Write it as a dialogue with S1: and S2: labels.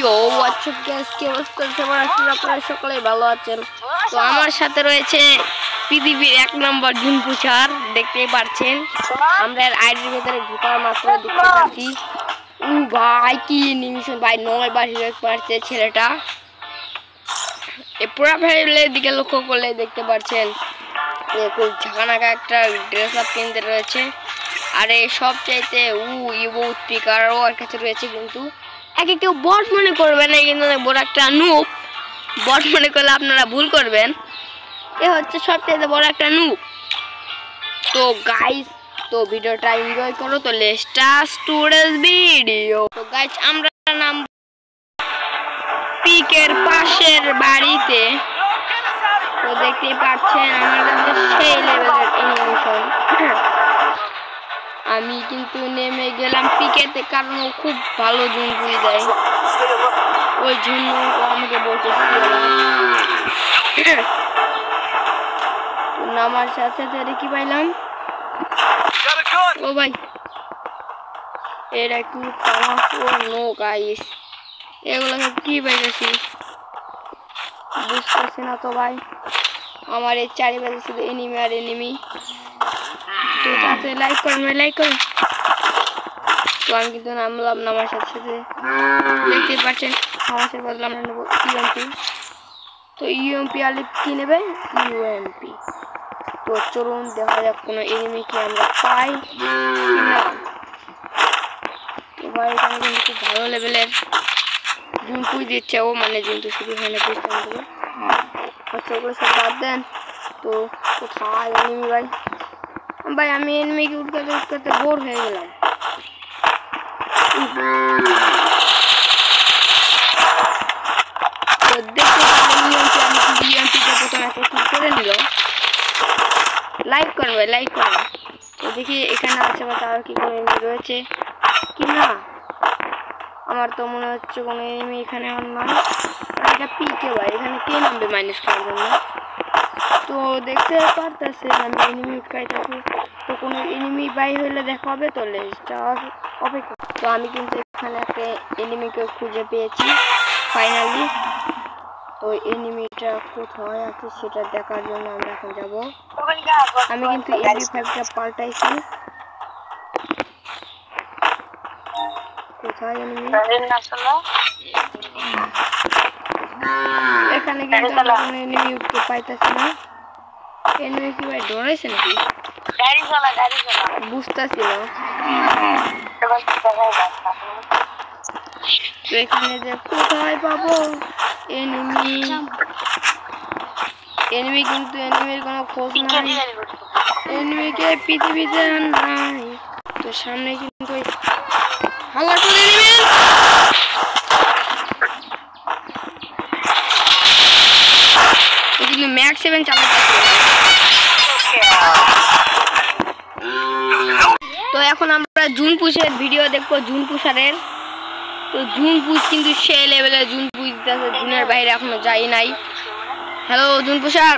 S1: WhatsApp guys, কি অবস্থা? আপনারা সকলে ভালো আছেন? তো আমার সাথে রয়েছে পৃথিবীর 1 নম্বর জুনপুচার, দেখতেই পাচ্ছেন। আমরা আইডির ভিতরে ঢোকার মাত্র দেখতে পাচ্ছি ভাই কি নিমিশন ভাই 9 বার হিরো পারছে ছেলেটা। এই পুরো ফ্যামিলির দিকে লক্ষ্য করলে দেখতে পাচ্ছেন খুব ঝাঁকানাকা একটা ড্রেস আপ কিনতে রয়েছে। আর এই সবচাইতে ইভো স্পিকারও ওর কাছে রয়েছে, কিন্তু কেউ বট মনে করবেন না, কিন্তু বড় একটা নুব। বট মনে করলে আপনারা ভুল করবেন, এ হচ্ছে সবচাইতে বড় একটা নুব। তো গাইস, তো ভিডিওটা এনজয় করো। তো লেটস স্টার্ট টুডেস ভিডিও। তো গাইস, আমরা নাম পিকের পাশের বাড়িতে। তো দেখতেই পাচ্ছেন আমার কাছে সেই লেভেলের অ্যানিমেশন। আমি কিন্তু নেমে গেলাম পিকেতে, কারণ ও খুব ভালো জুন বুঝে যায়, ওই জন্য ও আমাকে বলতেছিল। নামার সাথে সাথে কি পাইলাম, ও ভাই এটা কি নো গাইস, এগুলো কি পাইতেছি বুঝতেছি না। তো ভাই আমার এই চারিপাশে শুধু এনিমি আর এনিমি। তো তাতে লাইক করুন। তো আমি কিন্তু নামলাম, নামার সাথে সাথে দেখতে পাচ্ছেন হামাসের বদলে আমরা নেবো ইউএমপি। তো ইউএমপি আলিপ কি নেবে, ইউএমপি। তো চলুন দেখা যাক কোনো এনিমি কি আমরা পাই না। তো ভাই এখানে কিন্তু খুব ভালো লেভেলের জুনপুই দিচ্ছে ও, মানে জুনটু শুধু এখানে পিস্টন দেবে। আচ্ছা ওগুলো সব বাদ দেন। তো কোথায় এনিমি ভাই? ভাই আমি এনিমিকে উঠকাতে বোর হয়ে গেলাম। তো দেখতে করে নিল। লাইক করবে ভাই, লাইক করবে। তো দেখি এখানে আছে বা তার কি কোনো এনিমি রয়েছে কি না। আমার তো মনে হচ্ছে কোনো এনিমি এখানে আর নয়। এটা পিকে ভাই, এখানে কে নামবে মাইনাস করার জন্য? তো দেখতে পারতেছে আমি এনিমি উঠকাই থাকি। তো কোনো এনিমি বাই হইলে দেখা হবে। তো লেজটা অপেক্ষা। তো আমি কিন্তু এখানে একটা এনিমিকে খুঁজে পেয়েছি ফাইনালি। তো এনিমিটা কোথায় আছে সেটা দেখার জন্য আমরা এখন যাব। আমি কিন্তু MP5টা পাল্টাইছি। কোথায় এনিমি? এখানে কিন্তু কোনো এনিমি উঠতে পাইতেছি না। এনিমি কি ভাই ডরাইছে নাকি? বুঝতেছি না। তো এখানে যে কোথায় পাবো এনিমি? এনিমি কিন্তু এনিমির কোনো খোঁজ নাই, এনিমিকে পৃথিবীতে নাই। তো সামনে কিন্তু হাল্লা করে এনিমি। কিন্তু ম্যাক্স 7 চালাতে। তো এখন আমরা জুনপুশের ভিডিও দেখবো, জুনপুষারের। তো জুনপুশ কিন্তু সেই লেভেলের জুনপুশ দিতেছে, জুনের বাইরে এখনো যাই নাই। হ্যালো জুনপুষার।